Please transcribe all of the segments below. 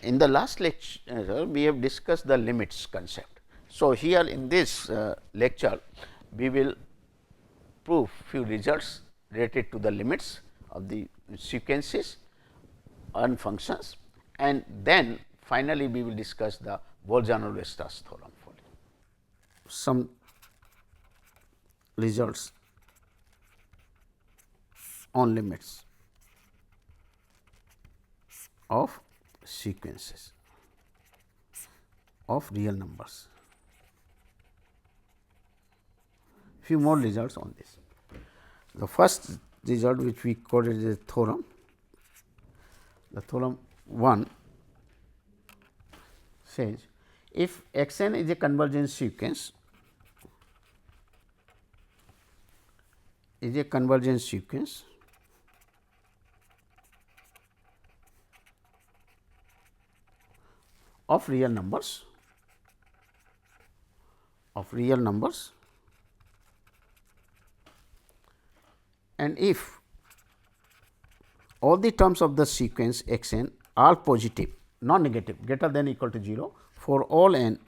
in the last lecture we have discussed the limits concept. So, here in this lecture we will prove few results related to the limits of the sequences and functions, and then finally, we will discuss the Bolzano-Weierstrass theorem for it. Some results on limits of sequences of real numbers. Few more results on this. The first result which we called as a theorem, the theorem 1 says if x n is a convergence sequence, of real numbers, and if all the terms of the sequence x n are positive, non negative, greater than or equal to 0 for all n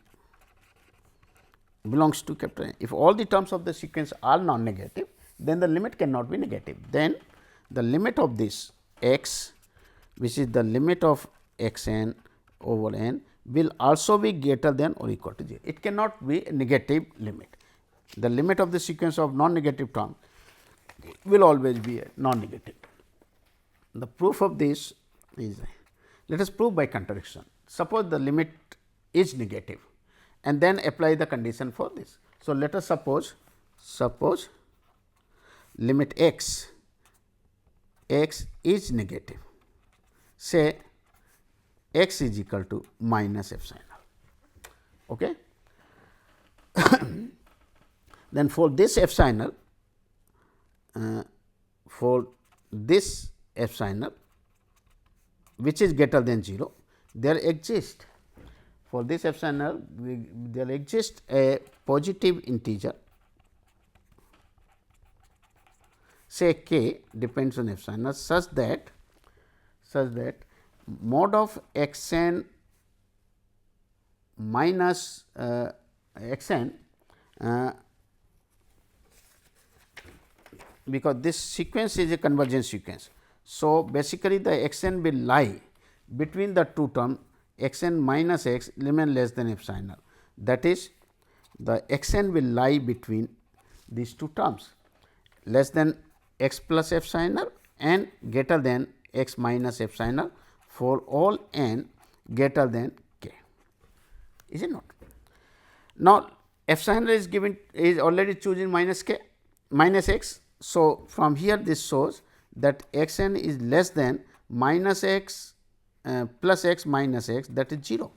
belongs to capital N. If all the terms of the sequence are non negative, then the limit cannot be negative. Then the limit of this x, which is the limit of x n over n, will also be greater than or equal to 0. It cannot be a negative limit. The limit of the sequence of non negative term will always be a non negative. The proof of this is, let us prove by contradiction. Suppose the limit is negative and then apply the condition for this. So, let us suppose limit x is negative, say x is equal to minus epsilon. Okay. Then for this epsilon, which is greater than 0, there exists a positive integer, say k depends on epsilon, such that mod of x n minus x n, because this sequence is a convergence sequence. So, basically the x n will lie between the two terms x n minus x limit less than epsilon. That is, the x n will lie between these two terms, less than x plus epsilon and greater than x minus epsilon for all n greater than k, is it not? Now, epsilon is already chosen minus k minus x. So, from here this shows that x n is less than minus x plus x minus x, that is 0,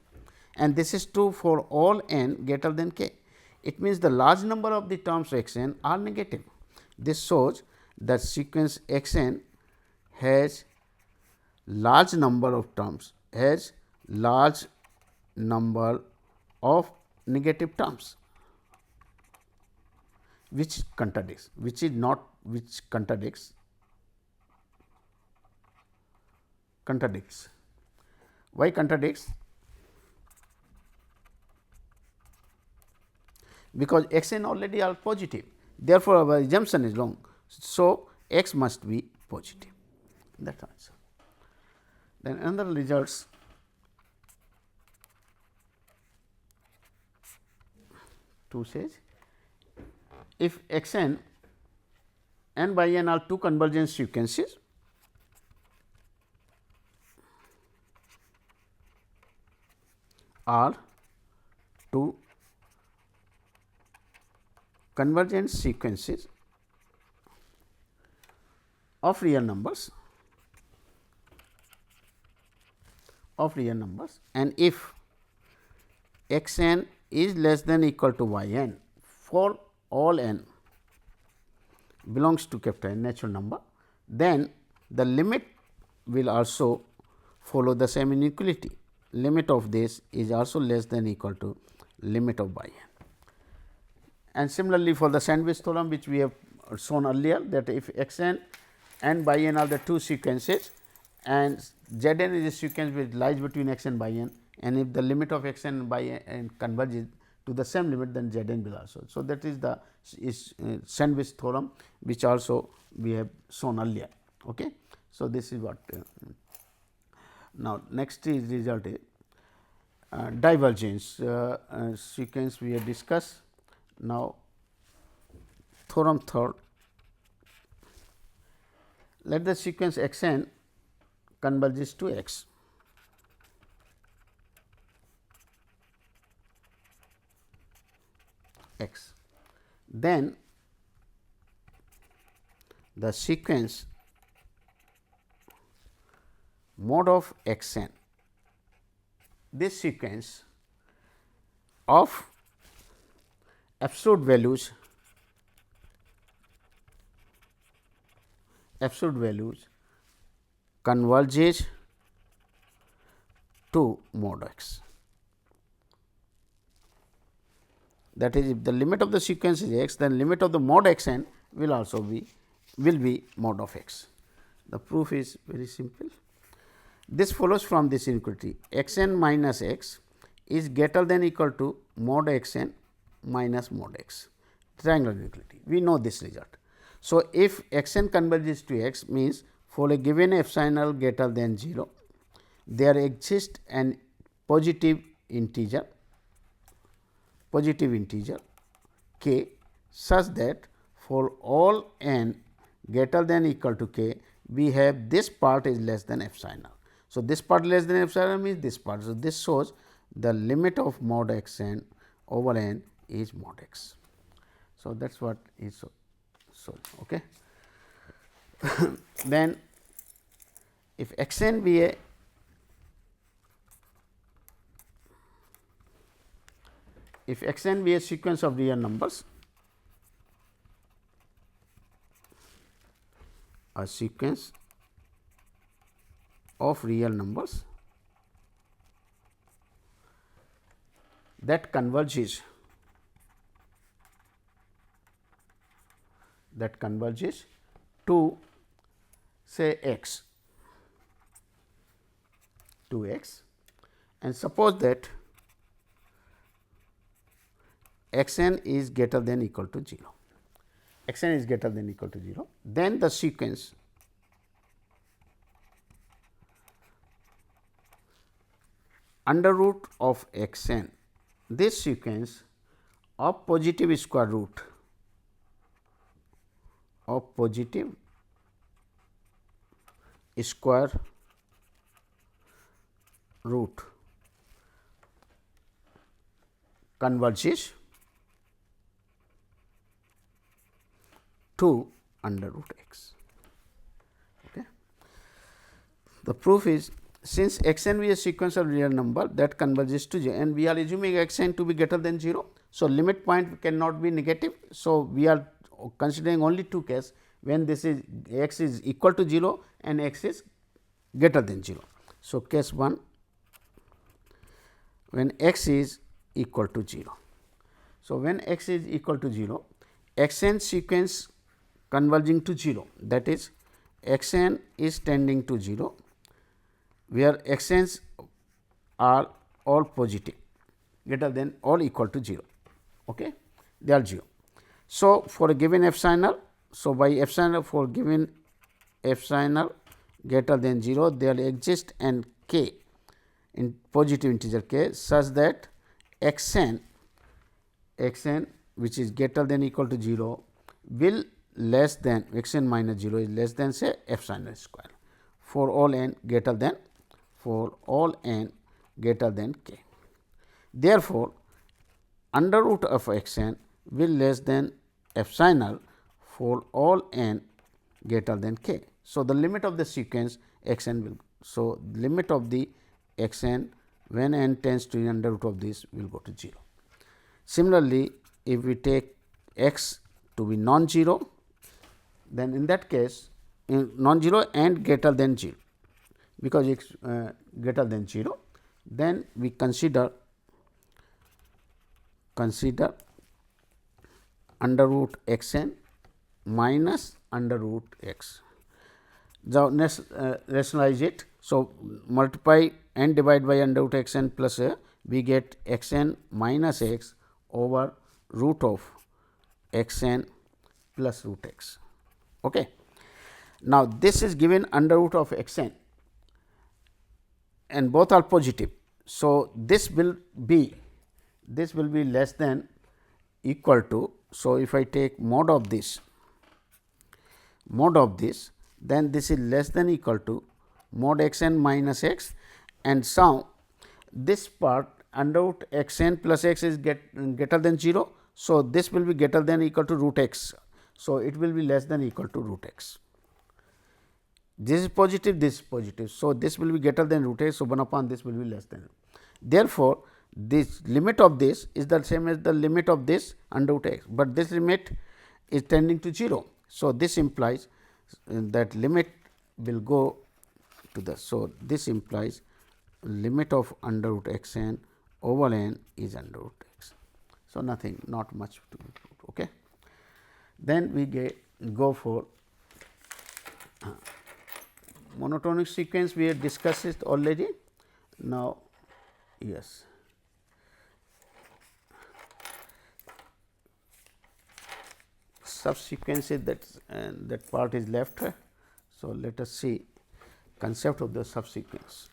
and this is true for all n greater than k. It means the large number of the terms x n are negative. This shows that sequence x n has large number of terms, negative terms, which contradicts. Why contradicts? Because x n already are positive, therefore, our assumption is wrong. So, x must be positive, that is answer. Then another results two says if x n by n are two convergence sequences, are two convergence sequences of real numbers, and if x n is less than or equal to y n for all n belongs to capital N natural number, then the limit will also follow the same inequality. Limit of this is also less than or equal to limit of y n. And similarly, for the sandwich theorem which we have shown earlier, that if x n and y n are the two sequences and Z n is a sequence which lies between x n by n, and if the limit of x n by n converges to the same limit, then Z n will also. So, that is the sandwich theorem, which also we have shown earlier. Okay. So, this is what now next is result is divergence sequence we have discussed. Now, theorem third, let the sequence x n converges to x. X. Then the sequence mod of x n, this sequence of absolute values converges to mod x. That is, if the limit of the sequence is x, then limit of the mod x n will also be mod of x. The proof is very simple. This follows from this inequality x n minus x is greater than equal to mod x n minus mod x, triangular inequality. We know this result. So, if x n converges to x, means for a given epsilon greater than 0, there exists an positive integer k such that for all n greater than equal to k, we have this part is less than epsilon. So, this part less than epsilon means this part. So, this shows the limit of mod x n over n is mod x. So, that is what is so. Okay. Then if x n be a sequence of real numbers, a sequence of real numbers that converges to say x, and suppose that x n is greater than equal to 0, then the sequence under root of x n, this sequence of positive square root converges to under root x. Okay. The proof is, since x n is a sequence of real number that converges to 0, and we are assuming x n to be greater than 0. So, limit point cannot be negative. So, we are considering only two cases when this is x is equal to 0 and x is greater than 0. So, case 1, when x is equal to 0. So, when x is equal to 0, x n sequence converging to 0, that is x n is tending to 0, where x n's are all positive greater than or equal to 0. Okay. They are 0. So, for a given epsilon, so by epsilon for given epsilon greater than 0, there exists an k in positive integer k such that x n which is greater than equal to 0 will less than x n minus 0 is less than say epsilon square for all n greater than k. Therefore, under root of x n will less than epsilon for all n greater than k. So, the limit of the sequence x n will. So, limit of the x n when n tends to under root of this will go to 0. Similarly, if we take x to be non-zero, then in that case non-zero and greater than 0, because x greater than 0, then we consider under root x n minus under root x. Now, rationalize it. So, multiply n divided by under root x n plus a, we get x n minus x over root of x n plus root x. Okay. Now, this is given under root of x n and both are positive. So, this will be less than equal to. So, if I take mod of this, then this is less than equal to mod x n minus x, and so this part under root x n plus x is greater than 0. So, this will be greater than equal to root x. So, it will be less than equal to root x. This is positive, this is positive. So, this will be greater than root x. So, 1 upon this will be less than. Therefore, this limit of this is the same as the limit of this under root x, but this limit is tending to 0. So, this implies that limit will go to the. So, this implies limit of under root x n over n is under root x. So, nothing, not much to be proved. Okay. Then we go for monotonic sequence. We have discussed it already. Now, yes, subsequences, that part is left. So, let us see concept of the subsequence.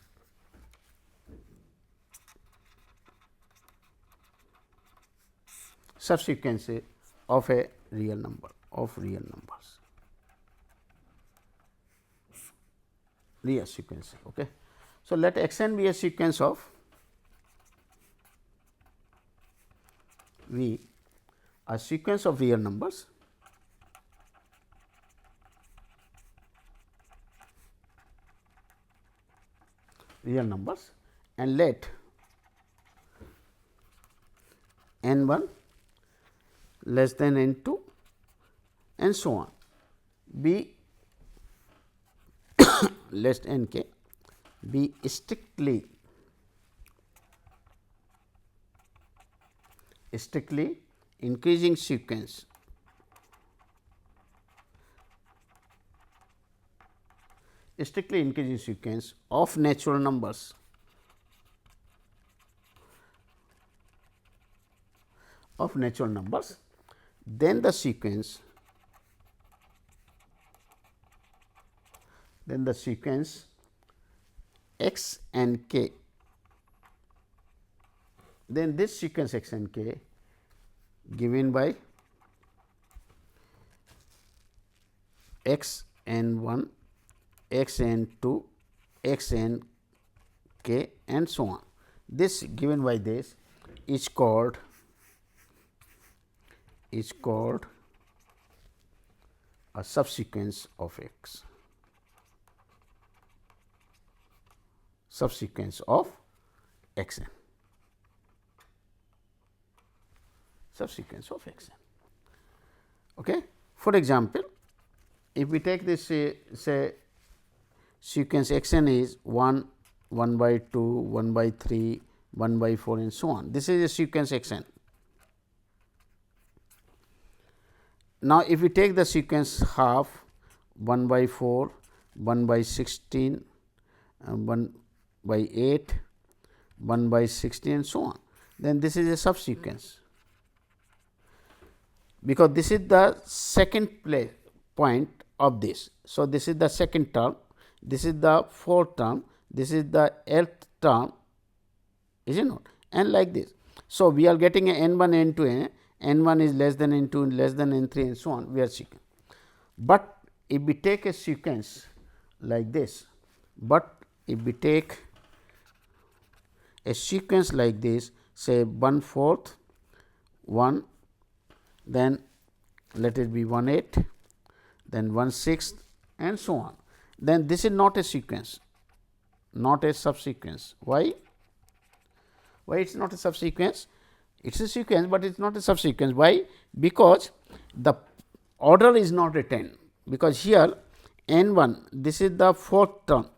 Subsequence of a real number, of real numbers, real sequence. Okay. So, let x n be a sequence of a sequence of real numbers and let n 1 less than n 2 and so on be less n k be strictly increasing sequence of natural numbers then the sequence x and k, then this sequence x and k given by x n 1, x n 2, x n k and so on. This given by this is called a subsequence of x. Subsequence of x n. Subsequence of x n. Okay. For example, if we take this say sequence x n is 1, 1 by 2, 1 by 3, 1 by 4 and so on. This is a sequence x n. Now, if we take the sequence half 1 by 4, 1 by 16, 1 by 8, 1 by 16 and so on, then this is a subsequence, because this is the second point of this. So, this is the second term, this is the fourth term, this is the 8th term, is it not, and like this. So, we are getting a n 1 n 2 n 1 is less than n 2 less than n 3 and so on, we are seeking. But if we take a sequence like this, say 1/4, 1, then let it be 1/8, then 1/6 and so on, then this is not a sequence, not a subsequence. Why? Why it is not a subsequence? It is a sequence, but it is not a subsequence. Why? Because the order is not a 10, because here n 1, this is the fourth term,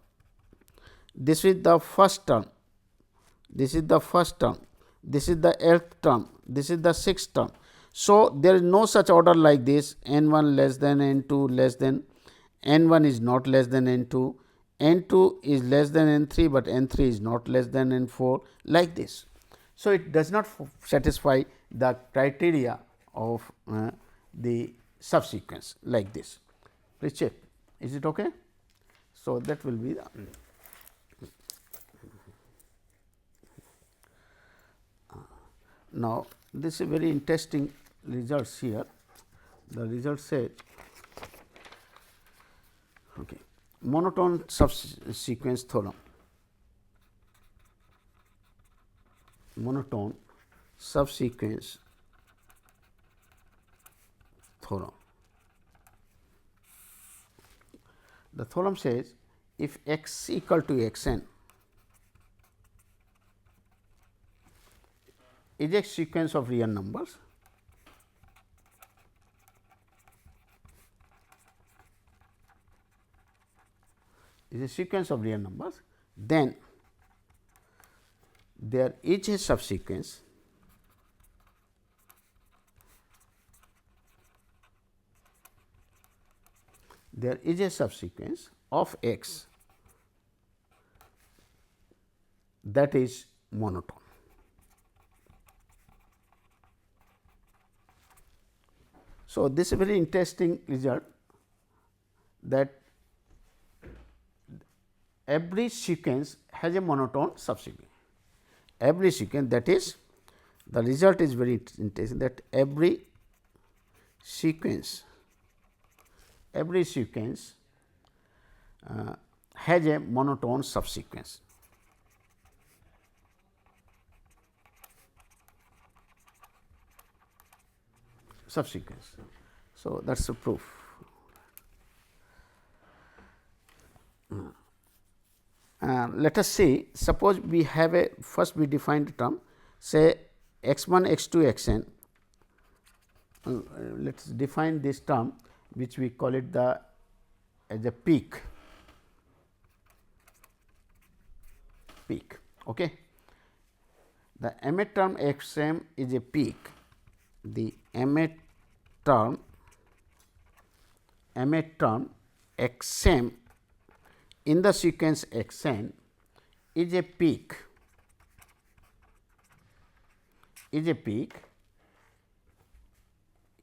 this is the first term, this is the first term, this is the 8th term, this is the 6th term. So, there is no such order like this n 1 less than n 2 less than n 1 is not less than n 2, n 2 is less than n 3, but n 3 is not less than n 4, like this. So, it does not satisfy the criteria of the subsequence like this. Please check, is it okay? So, that will be the now, this is very interesting results here. The result says okay, monotone subsequence theorem, monotone subsequence theorem. The theorem says if x equal to x n is a sequence of real numbers, is a sequence of real numbers, then there is a subsequence of x that is monotone. So, this is a very interesting result, that every sequence has a monotone subsequence. Every sequence, that is, the result is very interesting, that every sequence has a monotone subsequence. So, that is a proof. Let us see, suppose we have a first we defined a term, say x 1 x 2 x n. Let us define this term, which we call it the as a peak. Okay. The mth term x m is a peak. The mth term x m in the sequence x n is a peak,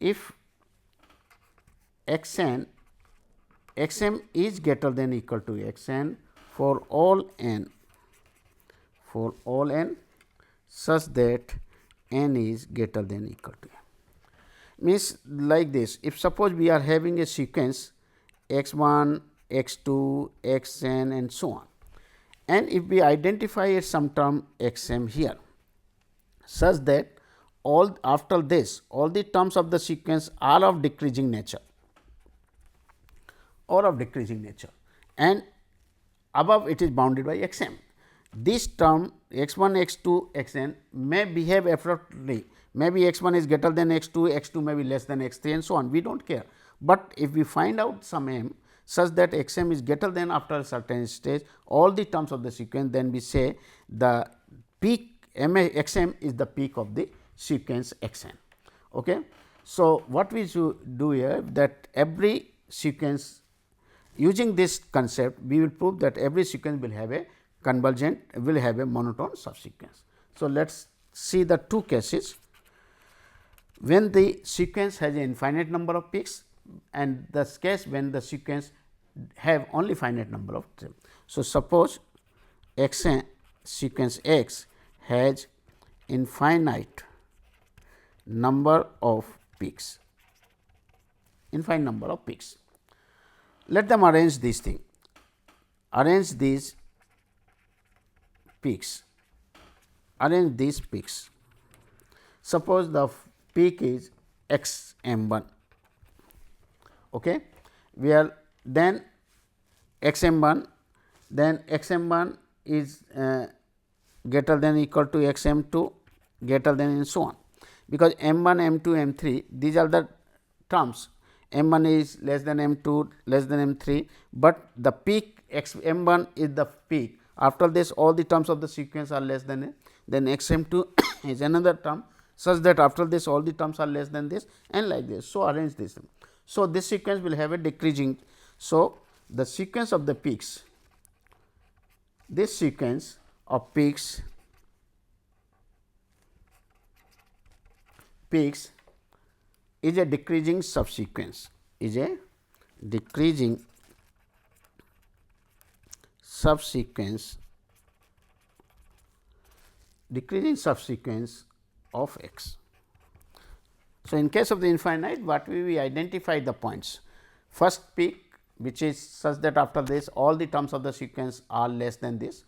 if x n x m is greater than equal to x n for all n such that n is greater than equal to n. Means like this, if suppose we are having a sequence x 1, x 2, x n and so on, and if we identify some term x m here such that after this all the terms of the sequence are of decreasing nature and above it is bounded by x m. This term x 1, x 2, x n may behave appropriately, maybe x 1 is greater than x 2 may be less than x 3 and so on, we do not care. But if we find out some m such that x m is greater than after a certain stage all the terms of the sequence, then we say the peak x m is the peak of the sequence x n. Okay. So, what we should do here, that every sequence, using this concept we will prove that every sequence will have a convergent, will have a monotone subsequence. So, let us see the two cases when the sequence has an infinite number of peaks and the case when the sequence have only finite number of them. So, suppose x n sequence x has infinite number of peaks, Let them arrange this thing, arrange these peaks, Suppose the peak is x m 1, okay, where then x m 1, then x m 1 is greater than equal to x m 2 greater than and so on, because m 1, m 2, m 3 these are the terms, m 1 is less than m 2 less than m 3, but the peak x m 1 is the peak, after this all the terms of the sequence are less than then x m 2 is another term such that after this all the terms are less than this and like this. So, arrange this. So, this sequence will have a decreasing. So, the sequence of the peaks, this sequence of peaks is a decreasing subsequence, is a decreasing subsequence of x. So, in case of the infinite, what we identify the points, first peak which is such that after this all the terms of the sequence are less than this,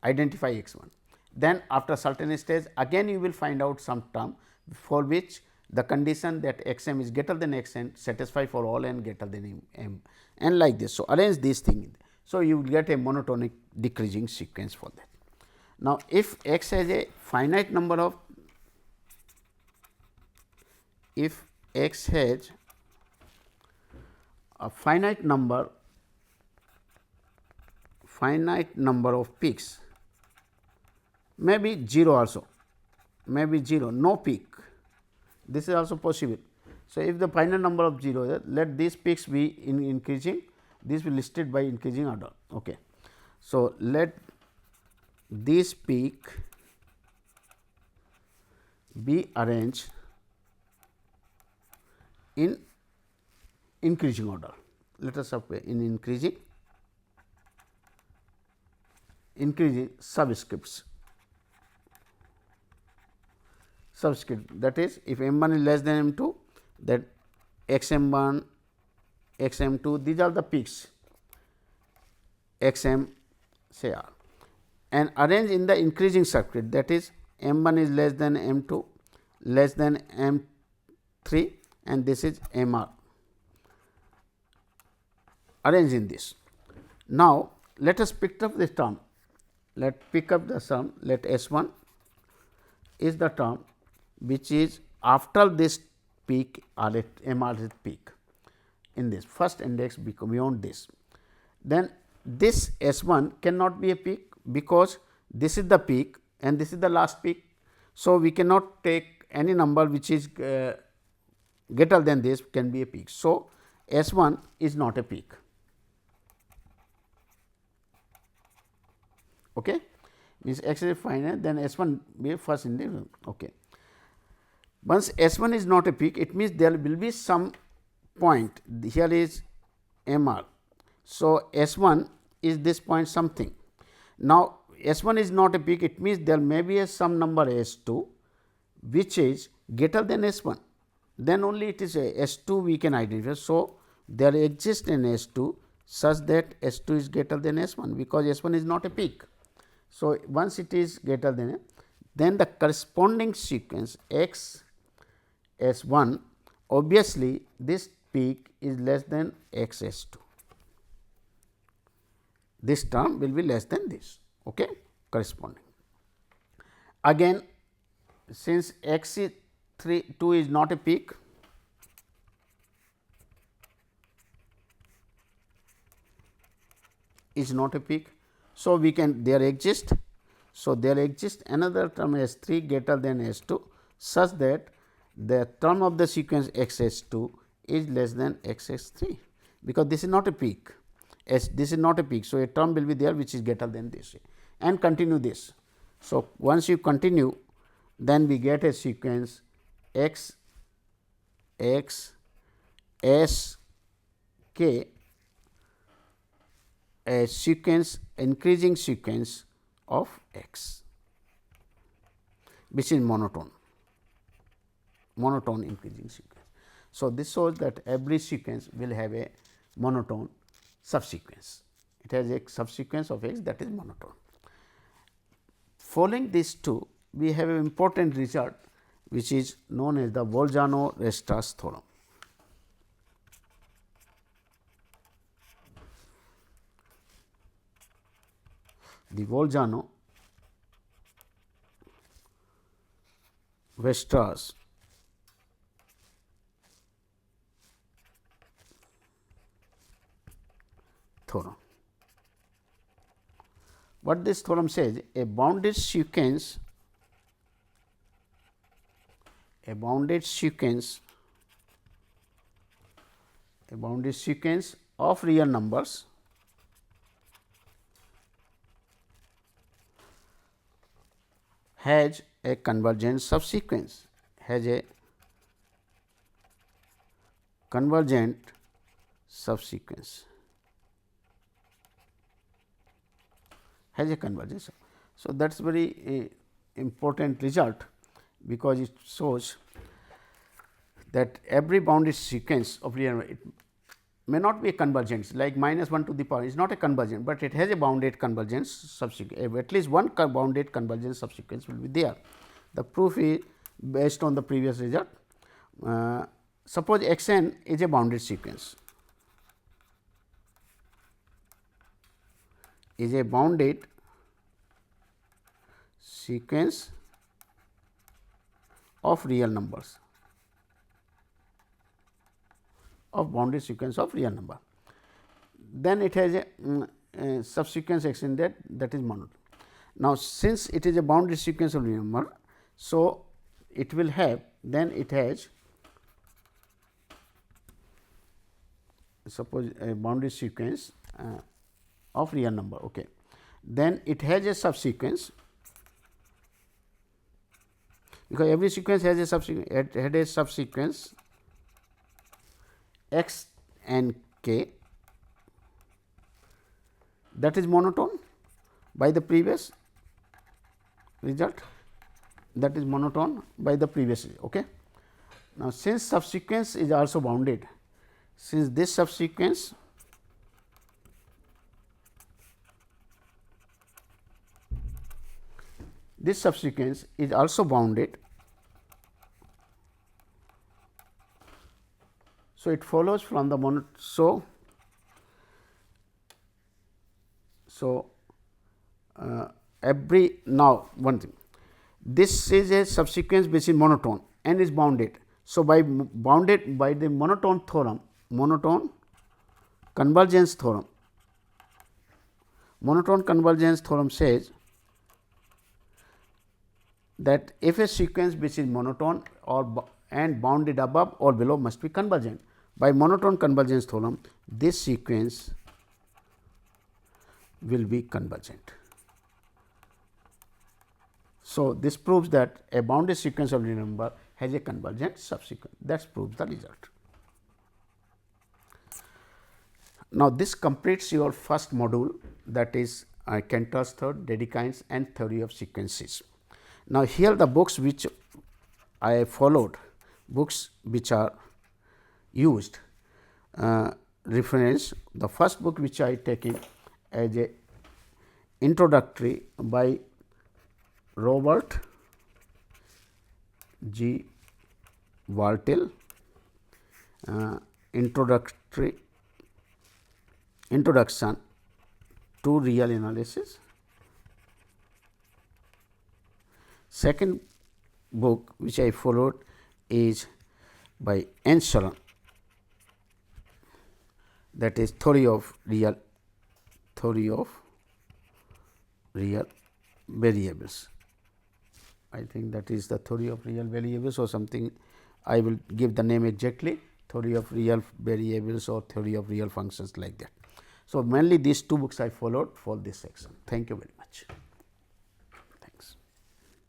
identify x 1. Then after certain stage again you will find out some term for which the condition that x m is greater than x n satisfy for all n greater than m, and like this. So, arrange this thing. So, you will get a monotonic decreasing sequence for that. Now, if x has a finite number of, if x has a finite number of peaks, maybe 0 also, maybe 0, no peak, this is also possible. So, if the finite number of 0, let these peaks be in increasing, this will be listed by increasing order. Okay. So, let this peak be arranged in increasing order. Let us suppose in increasing subscripts. That is, if m 1 is less than m 2, that x m 1, x m 2, these are the peaks x m say r, and arrange in the increasing circuit, that is m 1 is less than m 2, less than m 3, and this is m r. Arrange in this. Now, let us pick up this term. Pick up the sum. Let S 1 is the term which is after this peak or at m r peak in this first index beyond this. Then this S 1 cannot be a peak, because this is the peak and this is the last peak. So, we cannot take any number which is greater than this can be a peak. So, S 1 is not a peak. Okay. Means x is finite, then S 1 be first index. Okay. Once S 1 is not a peak, it means there will be some point, here is m r. So, S 1 is this point something. Now, S 1 is not a peak, it means there may be some number S 2 which is greater than S 1, then only it is a S 2 we can identify. So, there exists an S 2 such that S 2 is greater than S 1, because S 1 is not a peak. So, once it is greater than, then the corresponding sequence x S 1, obviously, this peak is less than x S 2. This term will be less than this, okay, corresponding. Again, since x is 2 is not a peak, so we can there exist. So, there exists another term S 3 greater than S 2 such that the term of the sequence x S 2 is less than x S 3, because this is not a peak, this is not a peak. So, a term will be there which is greater than this, and continue this. So, once you continue, then we get a sequence x x s k, a sequence increasing sequence of x, which is monotone increasing sequence. So, this shows that every sequence will have a monotone subsequence. It has a subsequence of x that is monotone. Following these two, we have an important result which is known as the Bolzano-Weierstrass theorem. The Bolzano-Weierstrass theorem. What this theorem says, a bounded sequence of real numbers has a convergent subsequence, has a convergent subsequence, has a convergence. So, that is very important result, because it shows that every bounded sequence of real number, it may not be a convergence, like minus 1 to the power is not a convergence, but it has a bounded convergence subsequence, at least one bounded convergence subsequence will be there. The proof is based on the previous result. Suppose x n is a bounded sequence, is a bounded sequence of real numbers, of bounded sequence of real number. Then it has a subsequence x n that is monotone. Now, since it is a bounded sequence of real number, so it will have, then it has, suppose a bounded sequence of real number. Okay. Then it has a subsequence, because every sequence has a subsequence, it had a subsequence x and k, that is monotone by the previous result, that is monotone by the previous result. Okay. Now, since subsequence is also bounded, since this subsequence is also bounded, so it follows from the every, now one thing, this is a subsequence which is monotone and is bounded. So, by bounded by the monotone theorem, monotone convergence theorem, monotone convergence theorem says that if a sequence which is monotone or and bounded above or below must be convergent. By monotone convergence theorem, this sequence will be convergent. So, this proves that a bounded sequence of real number has a convergent subsequence, that proves the result. Now, this completes your first module, that is Cantor's theorem, Dedekind's and theory of sequences. Now, here the books which I followed, books which are used, reference, the first book which I taken as a introductory by Robert G. Bartle, introduction to real analysis. Second book which I followed is by Enschler, that is theory of real variables. I think that is the theory of real variables or something, I will give the name exactly, theory of real variables or theory of real functions, like that. So, mainly these two books I followed for this section. Thank you very much.